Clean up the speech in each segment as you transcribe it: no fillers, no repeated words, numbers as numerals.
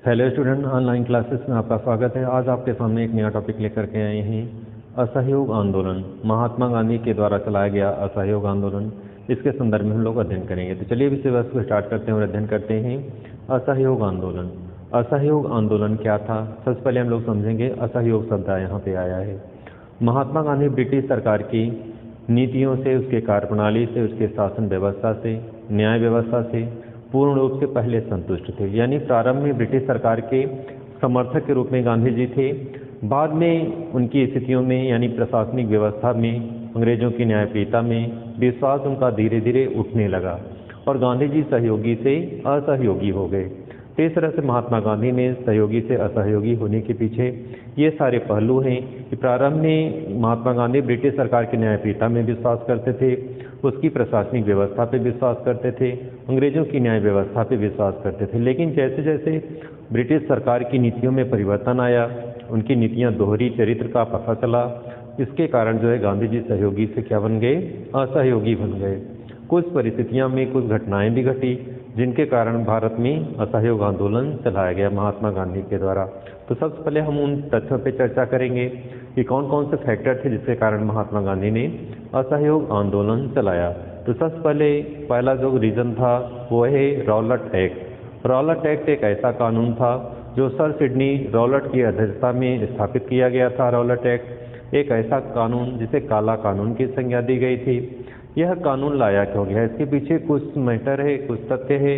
Hello student, online classes में आपका स्वागत है। आज आपके सामने एक नया टॉपिक लेकर के आए हैं, असहयोग आंदोलन। महात्मा गांधी के द्वारा चलाया गया असहयोग आंदोलन, इसके संदर्भ में हम लोग अध्ययन करेंगे। तो चलिए विषय वस्तु को स्टार्ट करते हैं और अध्ययन करते हैं। असहयोग आंदोलन। असहयोग आंदोलन क्या था, सबसे पहले हम लोग समझेंगे। असहयोग शब्द यहाँ पे आया है। महात्मा गांधी ब्रिटिश सरकार की नीतियों से, उसके कार्यप्रणाली से, उसके शासन व्यवस्था से, न्याय व्यवस्था से पूर्ण रूप से पहले संतुष्ट थे। यानी प्रारंभ में ब्रिटिश सरकार के समर्थक के रूप में गांधी जी थे। बाद में उनकी स्थितियों में यानी प्रशासनिक व्यवस्था में, अंग्रेजों की न्यायप्रियता में विश्वास उनका धीरे धीरे उठने लगा और गांधी जी सहयोगी से असहयोगी हो गए। तो इस तरह से महात्मा गांधी ने सहयोगी से असहयोगी होने के पीछे ये सारे पहलू हैं कि प्रारंभ में महात्मा गांधी ब्रिटिश सरकार की न्यायप्रियता में विश्वास करते थे, उसकी प्रशासनिक व्यवस्था पे विश्वास करते थे, अंग्रेजों की न्याय व्यवस्था पे विश्वास करते थे। लेकिन जैसे जैसे ब्रिटिश सरकार की नीतियों में परिवर्तन आया, उनकी नीतियां दोहरी चरित्र का पता चला, इसके कारण जो है गांधी जी सहयोगी से क्या बन गए, असहयोगी बन गए। कुछ परिस्थितियां में कुछ घटनाएं भी घटी जिनके कारण भारत में असहयोग आंदोलन चलाया गया महात्मा गांधी के द्वारा। तो सबसे पहले हम उन तथ्यों पर चर्चा करेंगे कि कौन कौन से फैक्टर थे जिसके कारण महात्मा गांधी ने असहयोग आंदोलन चलाया। तो सबसे पहले पहला जो रीजन था वो है रॉलेट एक्ट। रॉलेट एक्ट एक ऐसा कानून था जो सर सिडनी रॉलेट की अध्यक्षता में स्थापित किया गया था। रॉलेट एक्ट एक ऐसा कानून जिसे काला कानून की संज्ञा दी गई थी। यह कानून लाया क्यों गया, इसके पीछे कुछ मैटर है, कुछ तथ्य है।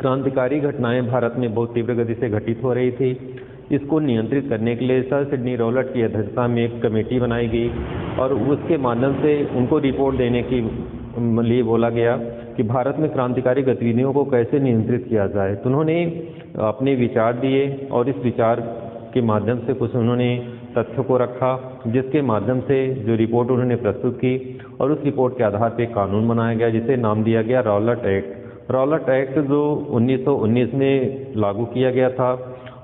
क्रांतिकारी घटनाएं भारत में बहुत तीव्र गति से घटित हो रही थी। इसको नियंत्रित करने के लिए सर सिडनी रॉलेट की अध्यक्षता में एक कमेटी बनाई गई और उसके माध्यम से उनको रिपोर्ट देने के लिए बोला गया कि भारत में क्रांतिकारी गतिविधियों को कैसे नियंत्रित किया जाए। तो उन्होंने अपने विचार दिए और इस विचार के माध्यम से कुछ उन्होंने तथ्यों को रखा, जिसके माध्यम से जो रिपोर्ट उन्होंने प्रस्तुत की और उस रिपोर्ट के आधार पर कानून बनाया गया जिसे नाम दिया गया रॉलेट एक्ट। रॉलेट एक्ट जो 1919 में लागू किया गया था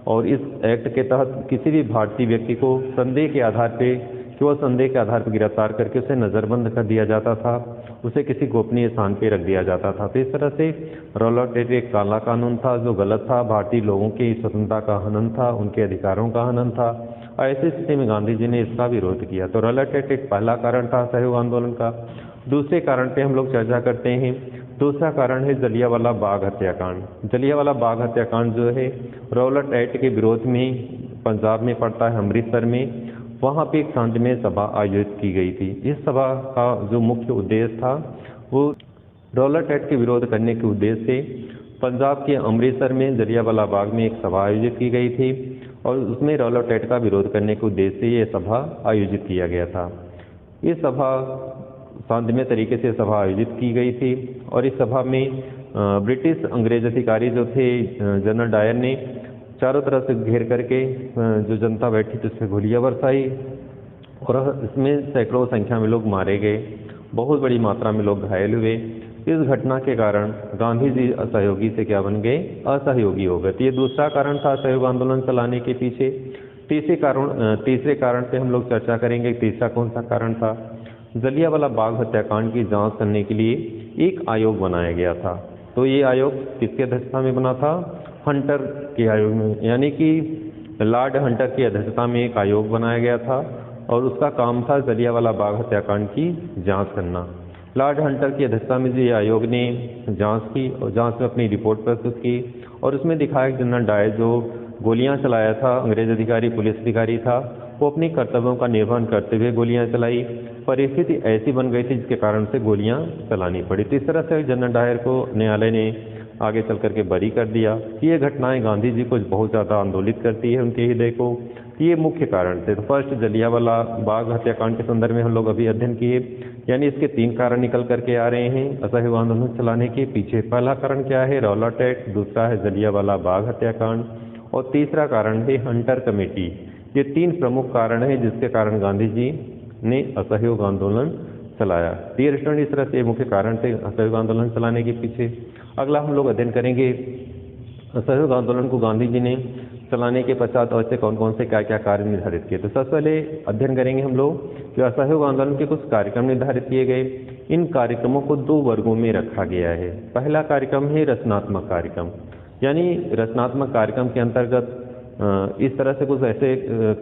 और इस एक्ट के तहत किसी भी भारतीय व्यक्ति को संदेह के आधार पे, केवल संदेह के आधार पर गिरफ्तार करके उसे नज़रबंद कर दिया जाता था, उसे किसी गोपनीय स्थान पे रख दिया जाता था। तो इस तरह से रॉलेट एक्ट एक काला कानून था जो गलत था, भारतीय लोगों की स्वतंत्रता का हनन था, उनके अधिकारों का हनन था। ऐसी स्थिति में गांधी जी ने इसका विरोध किया। तो रॉलेट एक्ट एक पहला कारण था सहयोग आंदोलन का। दूसरे कारण पे हम लोग चर्चा करते हैं। दूसरा कारण है जलियांवाला बाग हत्याकांड। जलियांवाला बाग हत्याकांड जो है रॉलेट एक्ट के विरोध में पंजाब में पड़ता है, अमृतसर में। वहाँ पे एक शांतिमय सभा आयोजित की गई थी। इस सभा का जो मुख्य उद्देश्य था वो रॉलेट एक्ट के विरोध करने के उद्देश्य से पंजाब के अमृतसर में जलियांवाला बाग में एक सभा आयोजित की गई थी और उसमें रॉलेट एक्ट का विरोध करने के उद्देश्य से ये सभा आयोजित किया गया था। ये सभा शांतिमय तरीके से सभा आयोजित की गई थी और इस सभा में ब्रिटिश अंग्रेज अधिकारी जो थे जनरल डायर ने चारों तरफ से घेर करके जो जनता बैठी थी उस पर गोलियां बरसाई और इसमें सैकड़ों संख्या में लोग मारे गए, बहुत बड़ी मात्रा में लोग घायल हुए। इस घटना के कारण गांधी जी असहयोगी से क्या बन गए, असहयोगी हो गए। तो ये दूसरा कारण था असहयोग आंदोलन चलाने के पीछे। तीसरे कारण पे हम लोग चर्चा करेंगे। तीसरा कौन सा कारण था, जलियांवाला बाग हत्याकांड की जांच करने के लिए एक आयोग बनाया गया था। तो ये आयोग किसकी अध्यक्षता में बना था, हंटर के आयोग में, यानी कि लॉर्ड हंटर की अध्यक्षता में एक आयोग बनाया गया था और उसका काम था जलियांवाला बाग हत्याकांड की जांच करना। लॉर्ड हंटर की अध्यक्षता में ये आयोग ने जांच की और जांच में अपनी रिपोर्ट प्रस्तुत की और उसमें दिखाया कि जनरल डायर जो गोलियां चलाया था, अंग्रेज अधिकारी, पुलिस अधिकारी था, वो अपने कर्तव्यों का निर्वहन करते हुए गोलियां चलाई। परिस्थिति ऐसी बन गई थी जिसके कारण से गोलियां चलानी पड़ी। तो इस तरह से जनरल डायर को न्यायालय ने आगे चल करके बरी कर दिया। ये घटनाएं गांधी जी को बहुत ज़्यादा आंदोलित करती है, उनके हृदय को। ये मुख्य कारण थे। तो फर्स्ट जलियांवाला बाग हत्याकांड के संदर्भ में हम लोग अभी अध्ययन किए, यानी इसके 3 कारण निकल करके आ रहे हैं असहयोग आंदोलन चलाने के पीछे। पहला कारण क्या है, रॉलेट एक्ट। दूसरा है जलियांवाला बाग हत्याकांड और तीसरा कारण है हंटर कमेटी। ये 3 प्रमुख कारण हैं जिसके कारण गांधी जी ने असहयोग आंदोलन चलाया। डियर स्टूडेंट, इस तरह से मुख्य कारण थे असहयोग आंदोलन चलाने के पीछे। अगला हम लोग अध्ययन करेंगे असहयोग आंदोलन को गांधी जी ने चलाने के पश्चात और से कौन कौन से क्या क्या कार्य निर्धारित किए। तो सबसे पहले अध्ययन करेंगे हम लोग कि असहयोग आंदोलन के कुछ कार्यक्रम निर्धारित किए गए। इन कार्यक्रमों को 2 वर्गों में रखा गया है। पहला कार्यक्रम है रचनात्मक कार्यक्रम। यानी रचनात्मक कार्यक्रम के अंतर्गत इस तरह से कुछ ऐसे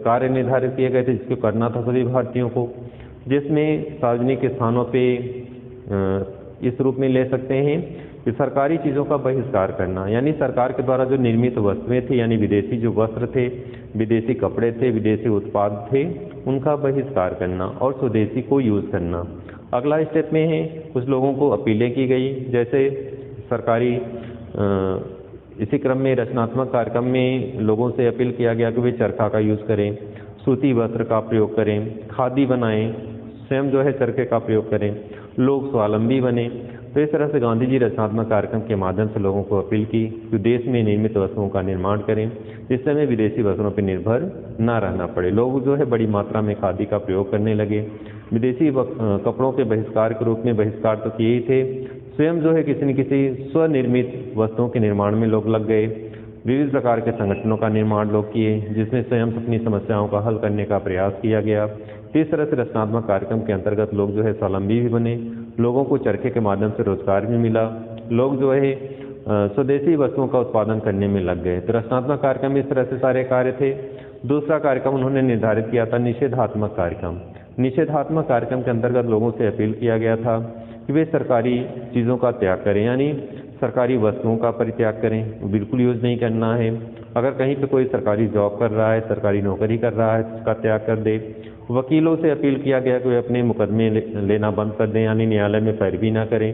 कार्य निर्धारित किए गए थे जिसको करना था सभी भारतीयों को, जिसमें सार्वजनिक स्थानों पे इस रूप में ले सकते हैं कि सरकारी चीज़ों का बहिष्कार करना, यानी सरकार के द्वारा जो निर्मित वस्तुएं थी, यानी विदेशी जो वस्त्र थे, विदेशी कपड़े थे, विदेशी उत्पाद थे, उनका बहिष्कार करना और स्वदेशी को यूज़ करना। अगला स्टेप में है कुछ लोगों को अपीलें की गई, जैसे सरकारी इसी क्रम में रचनात्मक कार्यक्रम में लोगों से अपील किया गया कि वे चरखा का यूज़ करें, सूती वस्त्र का प्रयोग करें, खादी बनाएं, स्वयं जो है चरखे का प्रयोग करें, लोग स्वावलंबी बने। तो इस तरह से गांधी जी रचनात्मक कार्यक्रम के माध्यम से लोगों को अपील की कि देश में निर्मित वस्तुओं का निर्माण करें, जिससे हमें विदेशी वस्त्रों पर निर्भर न रहना पड़े। लोग जो है बड़ी मात्रा में खादी का प्रयोग करने लगे। विदेशी कपड़ों के बहिष्कार के रूप में बहिष्कार तो किए ही थे, स्वयं जो है किसी न किसी स्वनिर्मित वस्तुओं के निर्माण में लोग लग गए। विविध प्रकार के संगठनों का निर्माण लोग किए, जिसमें स्वयं अपनी समस्याओं का हल करने का प्रयास किया गया। इस तरह से रचनात्मक कार्यक्रम के अंतर्गत लोग जो है स्वावलंबी भी बने, लोगों को चरखे के माध्यम से रोजगार भी मिला, लोग जो है स्वदेशी वस्तुओं का उत्पादन करने में लग गए। तो रचनात्मक कार्यक्रम में इस तरह से सारे कार्य थे। दूसरा कार्यक्रम उन्होंने निर्धारित किया था निषेधात्मक कार्यक्रम। निषेधात्मक कार्यक्रम के अंतर्गत लोगों से अपील किया गया था कि वे सरकारी चीज़ों का त्याग करें, यानी सरकारी वस्तुओं का परित्याग करें, बिल्कुल यूज़ नहीं करना है। अगर कहीं पे कोई सरकारी जॉब कर रहा है, सरकारी नौकरी कर रहा है, उसका त्याग कर दे। वकीलों से अपील किया गया कि वे अपने मुकदमे लेना बंद कर दें, यानी न्यायालय में पैरवी ना करें।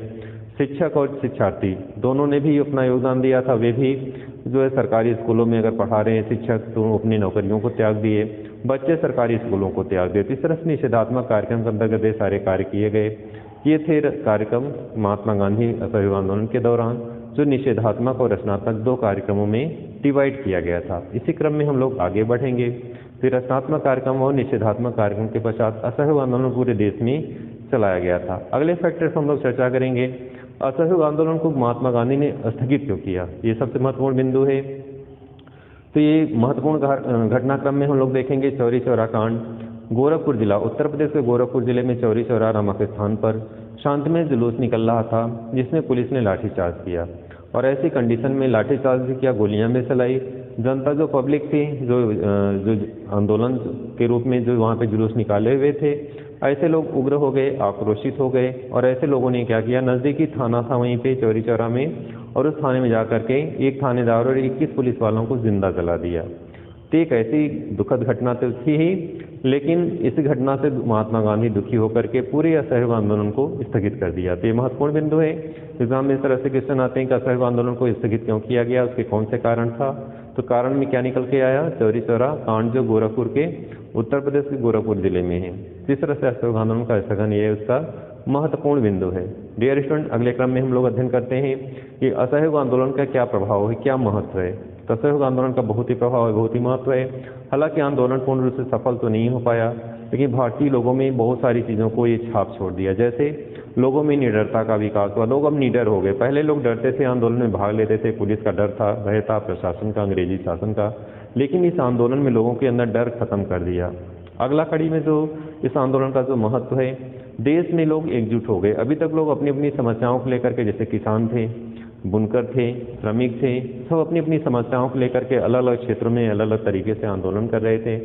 शिक्षक और शिक्षार्थी दोनों ने भी अपना योगदान दिया था, वे भी जो है सरकारी स्कूलों में अगर पढ़ा रहे हैं शिक्षक तो अपनी नौकरियों को त्याग दिए, बच्चे सरकारी स्कूलों को त्याग दिए। तो इस तरह से निषेधात्मक कार्यक्रम के अंतर्गत ये सारे कार्य किए गए। ये थे कार्यक्रम महात्मा गांधी असहयोग आंदोलन के दौरान, जो निषेधात्मक और रचनात्मक दो कार्यक्रमों में डिवाइड किया गया था। इसी क्रम में हम लोग आगे बढ़ेंगे। फिर रचनात्मक कार्यक्रम और निषेधात्मक कार्यक्रम के पश्चात असहयोग आंदोलन पूरे देश में चलाया गया था। अगले फैक्टर्स हम लोग चर्चा करेंगे। असहयोग आंदोलन को महात्मा गांधी ने स्थगित क्यों किया, ये सबसे महत्वपूर्ण बिंदु है। तो ये महत्वपूर्ण घटनाक्रम में हम लोग देखेंगे चौरी चौरा कांड। गोरखपुर जिला, उत्तर प्रदेश के गोरखपुर जिले में चौरी चौरा नामक स्थान पर शांतिमय जुलूस निकल रहा था, जिसमें पुलिस ने लाठीचार्ज किया और ऐसी कंडीशन में लाठीचार्ज भी किया, गोलियां भी चलाई। जनता जो पब्लिक थी, जो आंदोलन के रूप में जो वहाँ पे जुलूस निकाले हुए थे, ऐसे लोग उग्र हो गए, आक्रोशित हो गए और ऐसे लोगों ने क्या किया, नज़दीकी थाना था वहीं पे चौरी चौरा में, और उस थाने में जा करके एक थानेदार और 21 पुलिस वालों को जिंदा जला दिया। तो एक ऐसी दुखद घटना तो थी ही, लेकिन इस घटना से महात्मा गांधी दुखी होकर के पूरे असहयोग आंदोलन को स्थगित कर दिया। तो ये महत्वपूर्ण बिंदु है। एग्जाम में इस तरह से क्वेश्चन आते हैं कि असहयोग आंदोलन को स्थगित क्यों किया गया, उसके कौन से कारण था। तो कारण में क्या निकल के आया, चौरी चौरा कांड जो गोरखपुर के, उत्तर प्रदेश के गोरखपुर जिले में है। इस तरह से असहयोग आंदोलन का स्थगन ये उसका महत्वपूर्ण बिंदु है। डियर स्टूडेंट, अगले क्रम में हम लोग अध्ययन करते हैं कि असहयोग आंदोलन का क्या प्रभाव है, क्या महत्व है। तो असहयोग आंदोलन का बहुत ही प्रभाव है, बहुत ही महत्व है। हालांकि आंदोलन पूर्ण रूप से सफल तो नहीं हो पाया, लेकिन भारतीय लोगों में बहुत सारी चीज़ों को ये छाप छोड़ दिया। जैसे लोगों में निडरता का विकास हुआ, लोग अब निडर हो गए। पहले लोग डरते थे, आंदोलन में भाग लेते थे, पुलिस का डर था, भय था, प्रशासन का, अंग्रेजी शासन का, लेकिन इस आंदोलन में लोगों के अंदर डर खत्म कर दिया। अगला कड़ी में जो इस आंदोलन का जो महत्व है, देश में लोग एकजुट हो गए। अभी तक लोग अपनी अपनी समस्याओं को लेकर के, जैसे किसान थे, बुनकर थे, श्रमिक थे, सब अपनी अपनी समस्याओं को लेकर के अलग अलग क्षेत्रों में अलग अलग तरीके से आंदोलन कर रहे थे।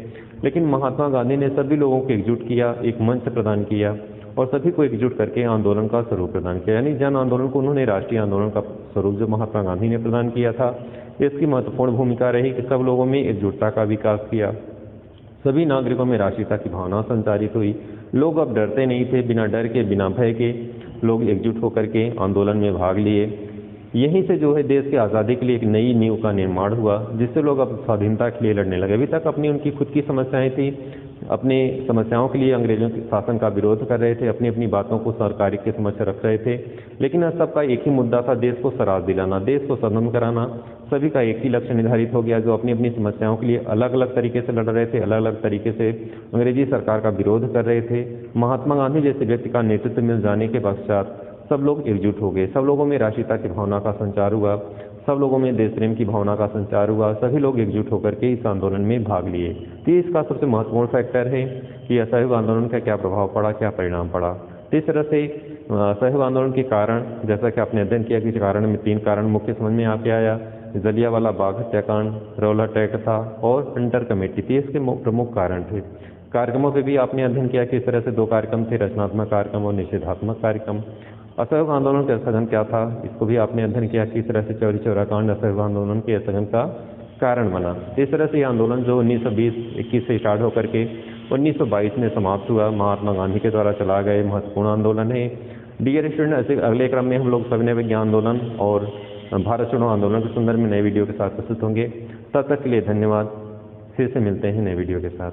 लेकिन महात्मा गांधी ने सभी लोगों को एकजुट किया, एक मंच प्रदान किया और सभी को एकजुट करके आंदोलन का स्वरूप प्रदान किया। यानी जन आंदोलन को उन्होंने राष्ट्रीय आंदोलन का स्वरूप जो महात्मा गांधी ने प्रदान किया था, इसकी महत्वपूर्ण भूमिका रही कि सब लोगों में एकजुटता का विकास किया, सभी नागरिकों में राष्ट्रीयता की भावना संचारित हुई। लोग अब डरते नहीं थे, बिना डर के, बिना भय के लोग एकजुट होकर के आंदोलन में भाग लिए। यहीं से जो है देश की आज़ादी के लिए एक नई नींव का निर्माण हुआ, जिससे लोग अब स्वाधीनता के लिए लड़ने लगे। अभी तक अपनी उनकी खुद की समस्याएं थी, अपनी समस्याओं के लिए अंग्रेजों के शासन का विरोध कर रहे थे, अपनी अपनी बातों को सरकार के समक्ष रख रहे थे, लेकिन अब सबका एक ही मुद्दा था, देश को स्वराज दिलाना, देश को स्वतंत्र कराना। सभी का एक ही लक्ष्य निर्धारित हो गया, जो अपनी अपनी समस्याओं के लिए अलग अलग तरीके से लड़ रहे थे, अलग अलग तरीके से अंग्रेजी सरकार का विरोध कर रहे थे। महात्मा गांधी जैसे व्यक्ति का नेतृत्व मिल जाने के पश्चात सब लोग एकजुट हो गए, सब लोगों में राष्ट्रीयता की भावना का संचार हुआ, सब लोगों में देश प्रेम की भावना का संचार हुआ, सभी लोग एकजुट होकर के इस आंदोलन में भाग लिए। तो इसका सबसे महत्वपूर्ण फैक्टर है कि असहयोग आंदोलन का क्या प्रभाव पड़ा, क्या परिणाम पड़ा। तो इस तरह से असहयोग आंदोलन के कारण, जैसा कि आपने अध्ययन किया कि कारण में 3 कारण मुख्य समझ में आके आया। जलियांवाला बाग हत्याकांड, रोल अटैक था और हंटर कमेटी थी, इसके प्रमुख कारण थे। कार्यक्रमों पे भी आपने अध्ययन किया कि इस तरह से 2 कार्यक्रम थे, रचनात्मक कार्यक्रम और निषेधात्मक कार्यक्रम। असहयोग आंदोलन का स्थगन क्या था, इसको भी आपने अध्ययन किया कि इस तरह से चौरी चौरा कांड असहयोग आंदोलन के स्थगन का कारण बना। इस तरह से ये आंदोलन जो 1920-21 से स्टार्ट होकर के 1922 में समाप्त हुआ, महात्मा गांधी के द्वारा चला गया महत्वपूर्ण आंदोलन है। डियर स्टूडेंट, ऐसे अगले क्रम में हम लोग सविनय विज्ञान आंदोलन और भारत छोड़ो आंदोलन के संदर्भ में नए वीडियो के साथ प्रस्तुत होंगे। तब तक के लिए धन्यवाद। फिर से मिलते हैं नए वीडियो के साथ।